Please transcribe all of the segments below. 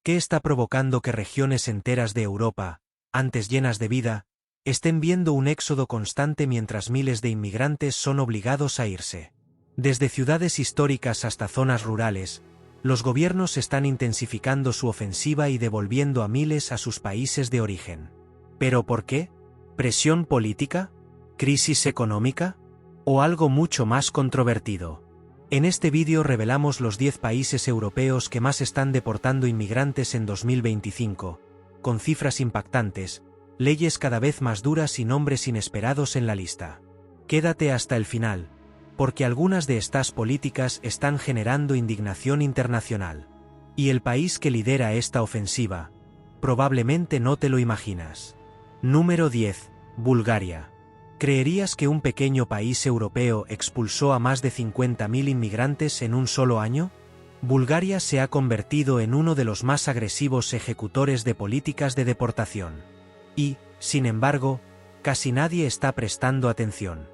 ¿Qué está provocando que regiones enteras de Europa, antes llenas de vida, estén viendo un éxodo constante mientras miles de inmigrantes son obligados a irse? Desde ciudades históricas hasta zonas rurales, los gobiernos están intensificando su ofensiva y devolviendo a miles a sus países de origen. ¿Pero por qué? ¿Presión política? ¿Crisis económica? ¿O algo mucho más controvertido? En este vídeo revelamos los 10 países europeos que más están deportando inmigrantes en 2025, con cifras impactantes, leyes cada vez más duras y nombres inesperados en la lista. Quédate hasta el final, porque algunas de estas políticas están generando indignación internacional. Y el país que lidera esta ofensiva, probablemente no te lo imaginas. Número 10. Bulgaria. ¿Creerías que un pequeño país europeo expulsó a más de 50.000 inmigrantes en un solo año? Bulgaria se ha convertido en uno de los más agresivos ejecutores de políticas de deportación. Y, sin embargo, casi nadie está prestando atención.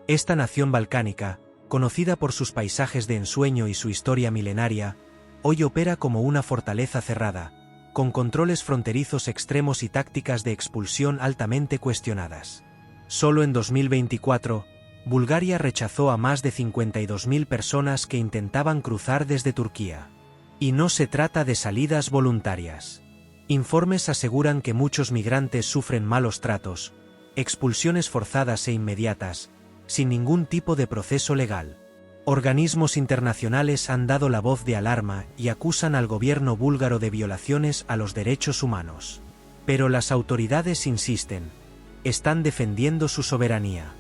Esta nación balcánica, conocida por sus paisajes de ensueño y su historia milenaria, hoy opera como una fortaleza cerrada, con controles fronterizos extremos y tácticas de expulsión altamente cuestionadas. Solo en 2024, Bulgaria rechazó a más de 52.000 personas que intentaban cruzar desde Turquía. Y no se trata de salidas voluntarias. Informes aseguran que muchos migrantes sufren malos tratos, expulsiones forzadas e inmediatas, sin ningún tipo de proceso legal. Organismos internacionales han dado la voz de alarma y acusan al gobierno búlgaro de violaciones a los derechos humanos. Pero las autoridades insisten. Están defendiendo su soberanía.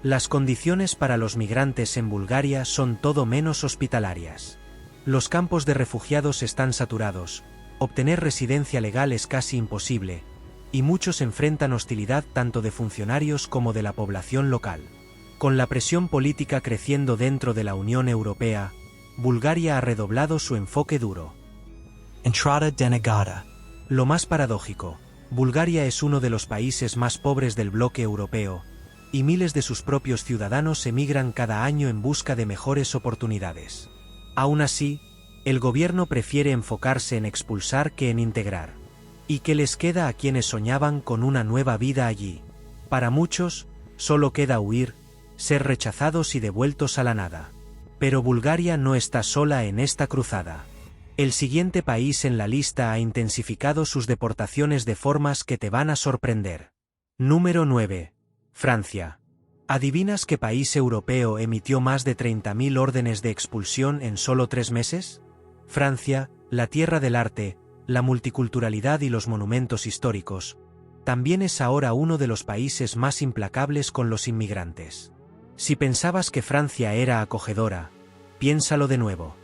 Las condiciones para los migrantes en Bulgaria son todo menos hospitalarias. Los campos de refugiados están saturados, obtener residencia legal es casi imposible, y muchos enfrentan hostilidad tanto de funcionarios como de la población local. Con la presión política creciendo dentro de la Unión Europea, Bulgaria ha redoblado su enfoque duro. Entrada denegada. Lo más paradójico, Bulgaria es uno de los países más pobres del bloque europeo, y miles de sus propios ciudadanos emigran cada año en busca de mejores oportunidades. Aún así, el gobierno prefiere enfocarse en expulsar que en integrar. ¿Y qué les queda a quienes soñaban con una nueva vida allí? Para muchos, solo queda huir, ser rechazados y devueltos a la nada. Pero Bulgaria no está sola en esta cruzada. El siguiente país en la lista ha intensificado sus deportaciones de formas que te van a sorprender. Número 9. Francia. ¿Adivinas qué país europeo emitió más de 30.000 órdenes de expulsión en solo 3 meses? Francia, la tierra del arte, la multiculturalidad y los monumentos históricos, también es ahora uno de los países más implacables con los inmigrantes. Si pensabas que Francia era acogedora, piénsalo de nuevo.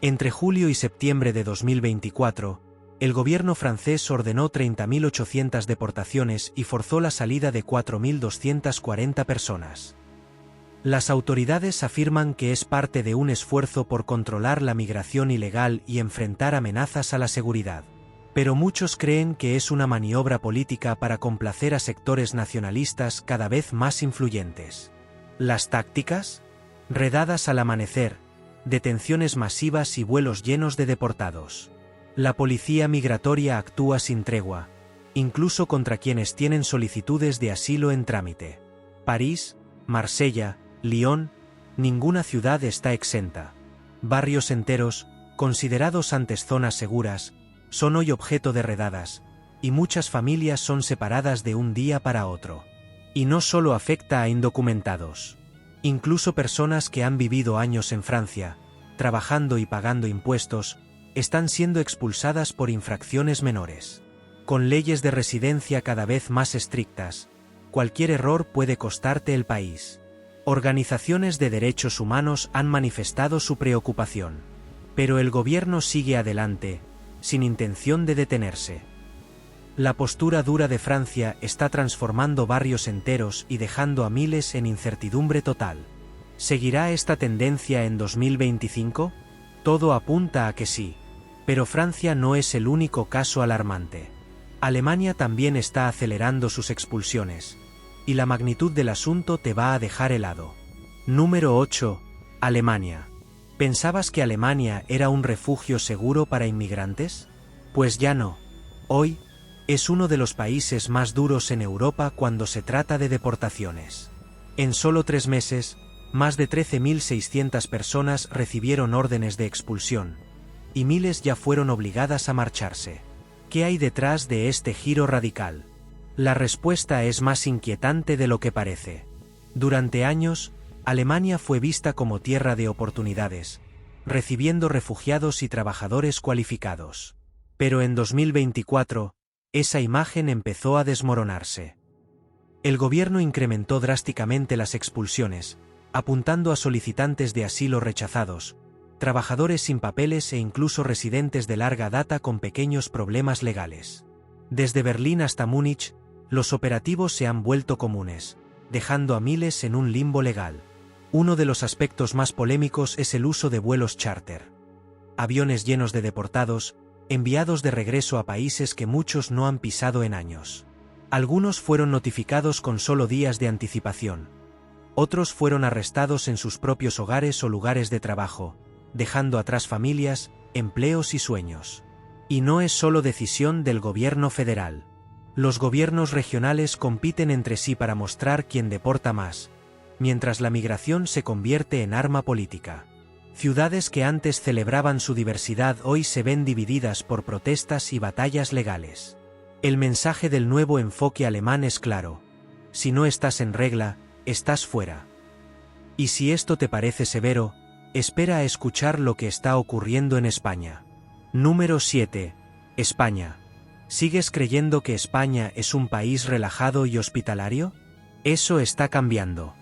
Entre julio y septiembre de 2024, el gobierno francés ordenó 30.800 deportaciones y forzó la salida de 4.240 personas. Las autoridades afirman que es parte de un esfuerzo por controlar la migración ilegal y enfrentar amenazas a la seguridad. Pero muchos creen que es una maniobra política para complacer a sectores nacionalistas cada vez más influyentes. ¿Las tácticas? Redadas al amanecer, detenciones masivas y vuelos llenos de deportados. La policía migratoria actúa sin tregua, incluso contra quienes tienen solicitudes de asilo en trámite. París, Marsella, Lyon, ninguna ciudad está exenta. Barrios enteros, considerados antes zonas seguras, son hoy objeto de redadas, y muchas familias son separadas de un día para otro. Y no solo afecta a indocumentados. Incluso personas que han vivido años en Francia, trabajando y pagando impuestos, están siendo expulsadas por infracciones menores. Con leyes de residencia cada vez más estrictas, cualquier error puede costarte el país. Organizaciones de derechos humanos han manifestado su preocupación. Pero el gobierno sigue adelante, sin intención de detenerse. La postura dura de Francia está transformando barrios enteros y dejando a miles en incertidumbre total. ¿Seguirá esta tendencia en 2025? Todo apunta a que sí. Pero Francia no es el único caso alarmante. Alemania también está acelerando sus expulsiones. Y la magnitud del asunto te va a dejar helado. Número 8. Alemania. ¿Pensabas que Alemania era un refugio seguro para inmigrantes? Pues ya no. Hoy, es uno de los países más duros en Europa cuando se trata de deportaciones. En solo 3 meses, más de 13.600 personas recibieron órdenes de expulsión, y miles ya fueron obligadas a marcharse. ¿Qué hay detrás de este giro radical? La respuesta es más inquietante de lo que parece. Durante años, Alemania fue vista como tierra de oportunidades, recibiendo refugiados y trabajadores cualificados. Pero en 2024, esa imagen empezó a desmoronarse. El gobierno incrementó drásticamente las expulsiones, apuntando a solicitantes de asilo rechazados, trabajadores sin papeles e incluso residentes de larga data con pequeños problemas legales. Desde Berlín hasta Múnich, los operativos se han vuelto comunes, dejando a miles en un limbo legal. Uno de los aspectos más polémicos es el uso de vuelos charter. Aviones llenos de deportados, enviados de regreso a países que muchos no han pisado en años. Algunos fueron notificados con solo días de anticipación. Otros fueron arrestados en sus propios hogares o lugares de trabajo, dejando atrás familias, empleos y sueños. Y no es solo decisión del gobierno federal. Los gobiernos regionales compiten entre sí para mostrar quién deporta más, mientras la migración se convierte en arma política. Ciudades que antes celebraban su diversidad hoy se ven divididas por protestas y batallas legales. El mensaje del nuevo enfoque alemán es claro: si no estás en regla, estás fuera. Y si esto te parece severo, espera a escuchar lo que está ocurriendo en España. Número 7. España. ¿Sigues creyendo que España es un país relajado y hospitalario? Eso está cambiando.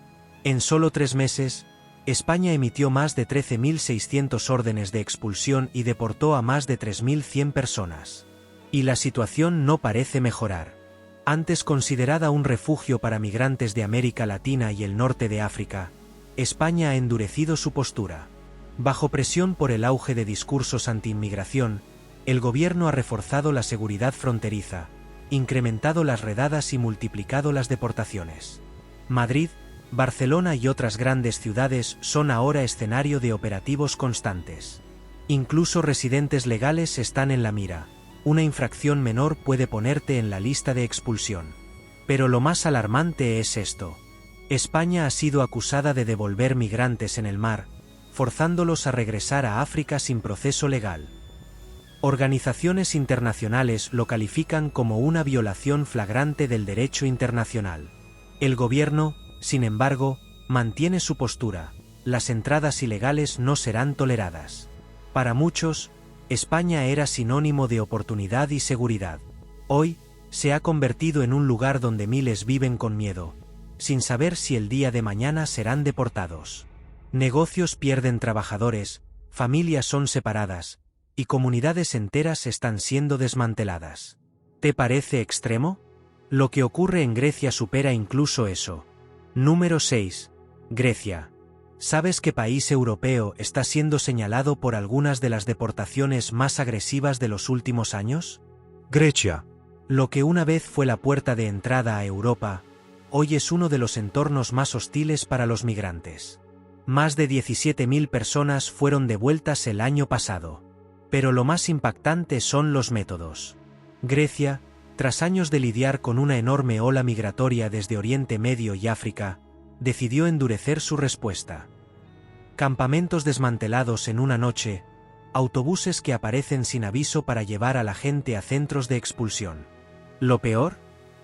En solo 3 meses, España emitió más de 13.600 órdenes de expulsión y deportó a más de 3.100 personas. Y la situación no parece mejorar. Antes considerada un refugio para migrantes de América Latina y el norte de África, España ha endurecido su postura. Bajo presión por el auge de discursos anti-inmigración, el gobierno ha reforzado la seguridad fronteriza, incrementado las redadas y multiplicado las deportaciones. Madrid, Barcelona y otras grandes ciudades son ahora escenario de operativos constantes. Incluso residentes legales están en la mira. Una infracción menor puede ponerte en la lista de expulsión. Pero lo más alarmante es esto. España ha sido acusada de devolver migrantes en el mar, forzándolos a regresar a África sin proceso legal. Organizaciones internacionales lo califican como una violación flagrante del derecho internacional. El gobierno, sin embargo, mantiene su postura: las entradas ilegales no serán toleradas. Para muchos, España era sinónimo de oportunidad y seguridad. Hoy, se ha convertido en un lugar donde miles viven con miedo, sin saber si el día de mañana serán deportados. Negocios pierden trabajadores, familias son separadas, y comunidades enteras están siendo desmanteladas. ¿Te parece extremo? Lo que ocurre en Grecia supera incluso eso. Número 6. Grecia. ¿Sabes qué país europeo está siendo señalado por algunas de las deportaciones más agresivas de los últimos años? Grecia. Lo que una vez fue la puerta de entrada a Europa, hoy es uno de los entornos más hostiles para los migrantes. Más de 17.000 personas fueron devueltas el año pasado. Pero lo más impactante son los métodos. Grecia, tras años de lidiar con una enorme ola migratoria desde Oriente Medio y África, decidió endurecer su respuesta. Campamentos desmantelados en una noche, autobuses que aparecen sin aviso para llevar a la gente a centros de expulsión. Lo peor,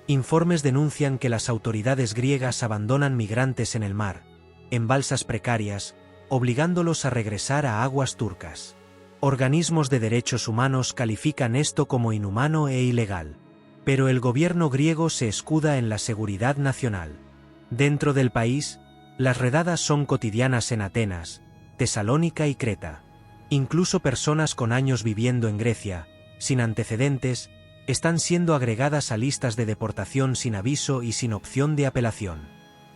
informes denuncian que las autoridades griegas abandonan migrantes en el mar, en balsas precarias, obligándolos a regresar a aguas turcas. Organismos de derechos humanos califican esto como inhumano e ilegal. Pero el gobierno griego se escuda en la seguridad nacional. Dentro del país, las redadas son cotidianas en Atenas, Tesalónica y Creta. Incluso personas con años viviendo en Grecia, sin antecedentes, están siendo agregadas a listas de deportación sin aviso y sin opción de apelación.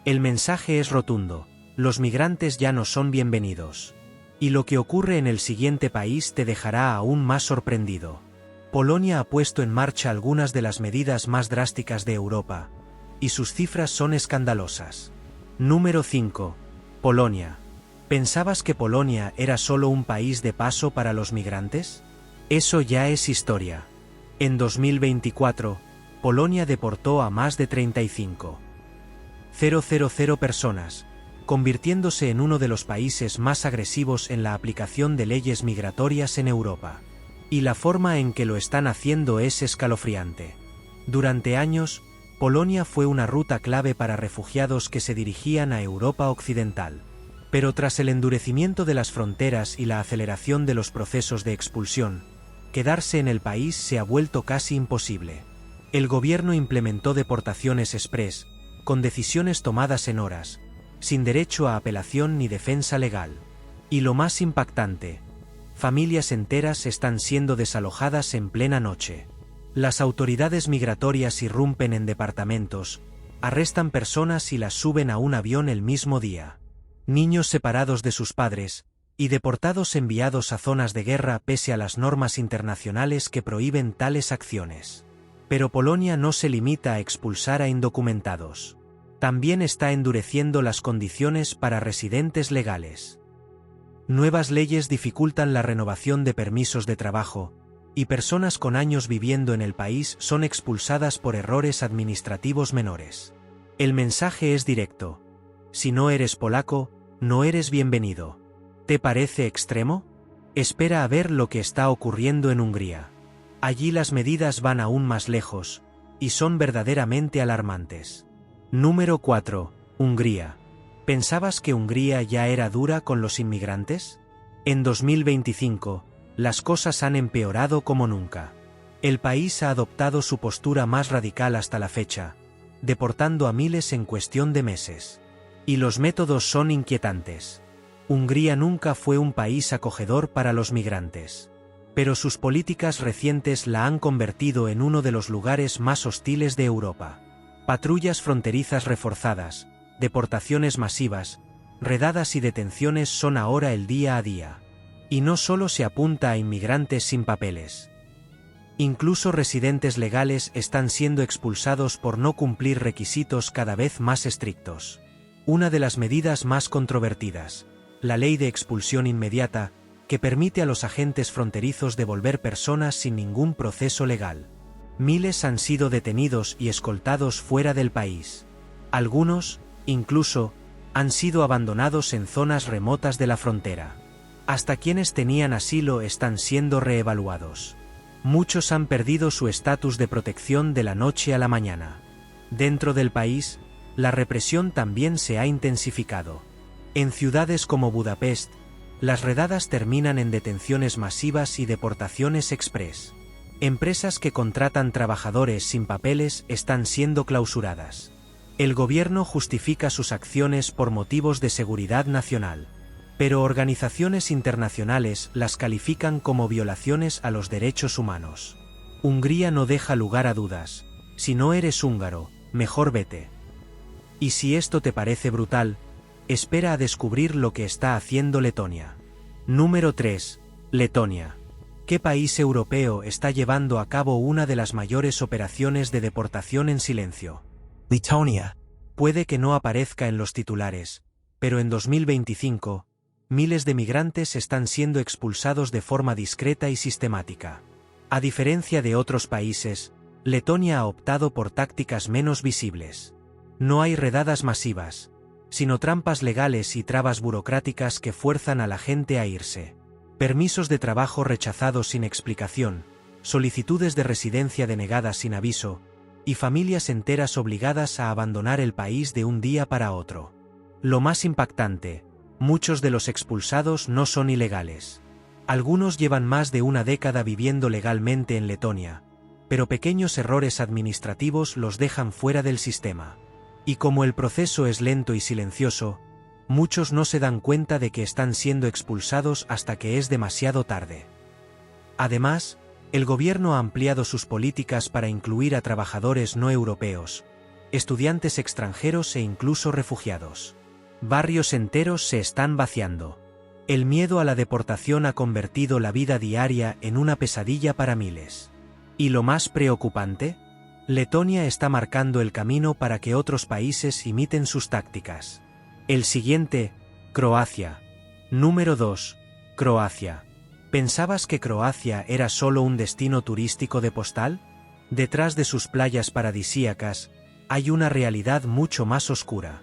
El mensaje es rotundo: los migrantes ya no son bienvenidos. Y lo que ocurre en el siguiente país te dejará aún más sorprendido. Polonia ha puesto en marcha algunas de las medidas más drásticas de Europa, y sus cifras son escandalosas. Número 5. Polonia. ¿Pensabas que Polonia era solo un país de paso para los migrantes? Eso ya es historia. En 2024, Polonia deportó a más de 35.000 personas, convirtiéndose en uno de los países más agresivos en la aplicación de leyes migratorias en Europa. Y la forma en que lo están haciendo es escalofriante. Durante años, Polonia fue una ruta clave para refugiados que se dirigían a Europa Occidental. Pero tras el endurecimiento de las fronteras y la aceleración de los procesos de expulsión, quedarse en el país se ha vuelto casi imposible. El gobierno implementó deportaciones express, con decisiones tomadas en horas, sin derecho a apelación ni defensa legal. Y lo más impactante, familias enteras están siendo desalojadas en plena noche. Las autoridades migratorias irrumpen en departamentos, arrestan personas y las suben a un avión el mismo día. Niños separados de sus padres, y deportados enviados a zonas de guerra pese a las normas internacionales que prohíben tales acciones. Pero Polonia no se limita a expulsar a indocumentados. También está endureciendo las condiciones para residentes legales. Nuevas leyes dificultan la renovación de permisos de trabajo, y personas con años viviendo en el país son expulsadas por errores administrativos menores. El mensaje es directo: si no eres polaco, no eres bienvenido. ¿Te parece extremo? Espera a ver lo que está ocurriendo en Hungría. Allí las medidas van aún más lejos, y son verdaderamente alarmantes. Número 4. Hungría. ¿Pensabas que Hungría ya era dura con los inmigrantes? En 2025, las cosas han empeorado como nunca. El país ha adoptado su postura más radical hasta la fecha, deportando a miles en cuestión de meses. Y los métodos son inquietantes. Hungría nunca fue un país acogedor para los migrantes. Pero sus políticas recientes la han convertido en uno de los lugares más hostiles de Europa. Patrullas fronterizas reforzadas, deportaciones masivas, redadas y detenciones son ahora el día a día. Y no solo se apunta a inmigrantes sin papeles. Incluso residentes legales están siendo expulsados por no cumplir requisitos cada vez más estrictos. Una de las medidas más controvertidas, la ley de expulsión inmediata, que permite a los agentes fronterizos devolver personas sin ningún proceso legal. Miles han sido detenidos y escoltados fuera del país. Algunos, incluso, han sido abandonados en zonas remotas de la frontera. Hasta quienes tenían asilo están siendo reevaluados. Muchos han perdido su estatus de protección de la noche a la mañana. Dentro del país, la represión también se ha intensificado. En ciudades como Budapest, las redadas terminan en detenciones masivas y deportaciones express. Empresas que contratan trabajadores sin papeles están siendo clausuradas. El gobierno justifica sus acciones por motivos de seguridad nacional. Pero organizaciones internacionales las califican como violaciones a los derechos humanos. Hungría no deja lugar a dudas. Si no eres húngaro, mejor vete. Y si esto te parece brutal, espera a descubrir lo que está haciendo Letonia. Número 3. Letonia. ¿Qué país europeo está llevando a cabo una de las mayores operaciones de deportación en silencio? Letonia. Puede que no aparezca en los titulares, pero en 2025, miles de migrantes están siendo expulsados de forma discreta y sistemática. A diferencia de otros países, Letonia ha optado por tácticas menos visibles. No hay redadas masivas, sino trampas legales y trabas burocráticas que fuerzan a la gente a irse. Permisos de trabajo rechazados sin explicación, solicitudes de residencia denegadas sin aviso, y familias enteras obligadas a abandonar el país de un día para otro. Lo más impactante, muchos de los expulsados no son ilegales. Algunos llevan más de una década viviendo legalmente en Letonia, pero pequeños errores administrativos los dejan fuera del sistema. Y como el proceso es lento y silencioso, muchos no se dan cuenta de que están siendo expulsados hasta que es demasiado tarde. Además, el gobierno ha ampliado sus políticas para incluir a trabajadores no europeos, estudiantes extranjeros e incluso refugiados. Barrios enteros se están vaciando. El miedo a la deportación ha convertido la vida diaria en una pesadilla para miles. ¿Y lo más preocupante? Letonia está marcando el camino para que otros países imiten sus tácticas. El siguiente, Croacia. Número 2. Croacia. ¿Pensabas que Croacia era solo un destino turístico de postal? Detrás de sus playas paradisíacas, hay una realidad mucho más oscura.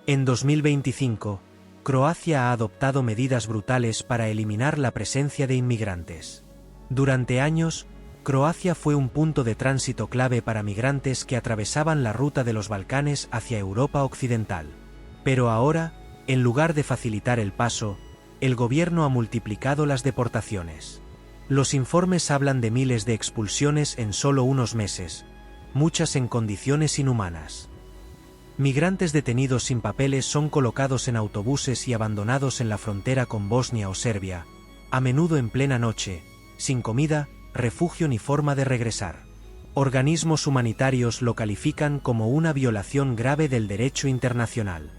En 2025, Croacia ha adoptado medidas brutales para eliminar la presencia de inmigrantes. Durante años, Croacia fue un punto de tránsito clave para migrantes que atravesaban la ruta de los Balcanes hacia Europa Occidental. Pero ahora, en lugar de facilitar el paso, el gobierno ha multiplicado las deportaciones. Los informes hablan de miles de expulsiones en solo unos meses, muchas en condiciones inhumanas. Migrantes detenidos sin papeles son colocados en autobuses y abandonados en la frontera con Bosnia o Serbia, a menudo en plena noche, sin comida, refugio ni forma de regresar. Organismos humanitarios lo califican como una violación grave del derecho internacional.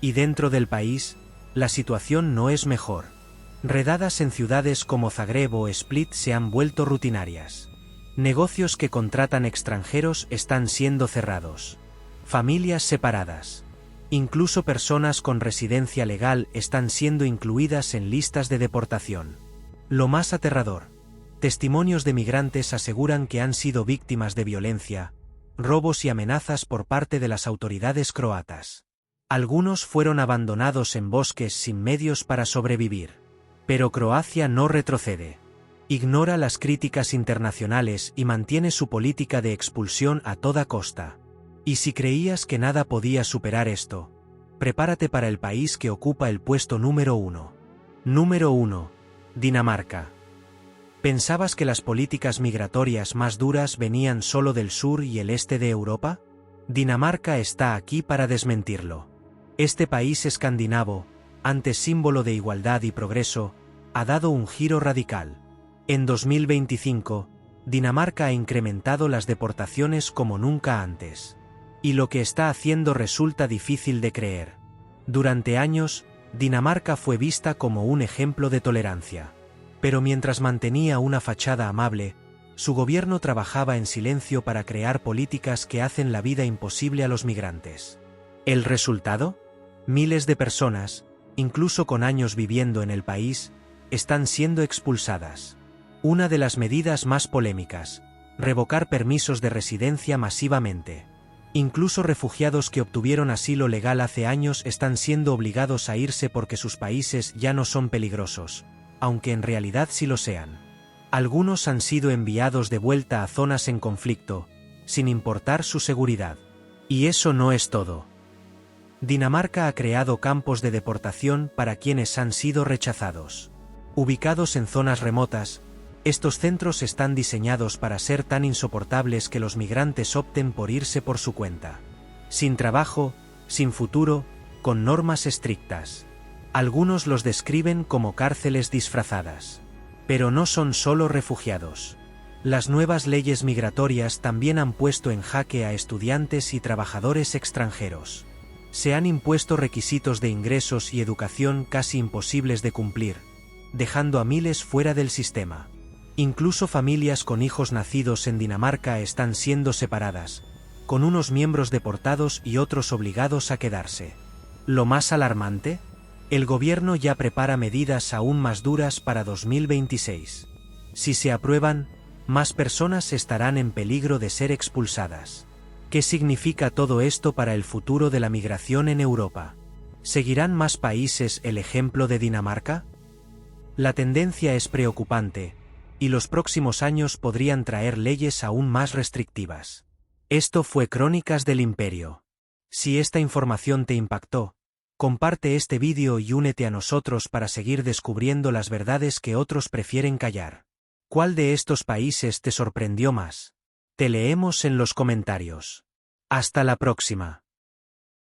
Y dentro del país, la situación no es mejor. Redadas en ciudades como Zagreb o Split se han vuelto rutinarias. Negocios que contratan extranjeros están siendo cerrados. Familias separadas. Incluso personas con residencia legal están siendo incluidas en listas de deportación. Lo más aterrador. Testimonios de migrantes aseguran que han sido víctimas de violencia, robos y amenazas por parte de las autoridades croatas. Algunos fueron abandonados en bosques sin medios para sobrevivir. Pero Croacia no retrocede. Ignora las críticas internacionales y mantiene su política de expulsión a toda costa. Y si creías que nada podía superar esto, prepárate para el país que ocupa el puesto número 1. Número 1. Dinamarca. ¿Pensabas que las políticas migratorias más duras venían solo del sur y el este de Europa? Dinamarca está aquí para desmentirlo. Este país escandinavo, antes símbolo de igualdad y progreso, ha dado un giro radical. En 2025, Dinamarca ha incrementado las deportaciones como nunca antes. Y lo que está haciendo resulta difícil de creer. Durante años, Dinamarca fue vista como un ejemplo de tolerancia. Pero mientras mantenía una fachada amable, su gobierno trabajaba en silencio para crear políticas que hacen la vida imposible a los migrantes. ¿El resultado? Miles de personas, incluso con años viviendo en el país, están siendo expulsadas. Una de las medidas más polémicas: revocar permisos de residencia masivamente. Incluso refugiados que obtuvieron asilo legal hace años están siendo obligados a irse porque sus países ya no son peligrosos, aunque en realidad sí lo sean. Algunos han sido enviados de vuelta a zonas en conflicto, sin importar su seguridad. Y eso no es todo. Dinamarca ha creado campos de deportación para quienes han sido rechazados. Ubicados en zonas remotas, estos centros están diseñados para ser tan insoportables que los migrantes opten por irse por su cuenta. Sin trabajo, sin futuro, con normas estrictas. Algunos los describen como cárceles disfrazadas. Pero no son solo refugiados. Las nuevas leyes migratorias también han puesto en jaque a estudiantes y trabajadores extranjeros. Se han impuesto requisitos de ingresos y educación casi imposibles de cumplir, dejando a miles fuera del sistema. Incluso familias con hijos nacidos en Dinamarca están siendo separadas, con unos miembros deportados y otros obligados a quedarse. ¿Lo más alarmante? El gobierno ya prepara medidas aún más duras para 2026. Si se aprueban, más personas estarán en peligro de ser expulsadas. ¿Qué significa todo esto para el futuro de la migración en Europa? ¿Seguirán más países el ejemplo de Dinamarca? La tendencia es preocupante, y los próximos años podrían traer leyes aún más restrictivas. Esto fue Crónicas del Imperio. Si esta información te impactó, comparte este vídeo y únete a nosotros para seguir descubriendo las verdades que otros prefieren callar. ¿Cuál de estos países te sorprendió más? Te leemos en los comentarios. Hasta la próxima.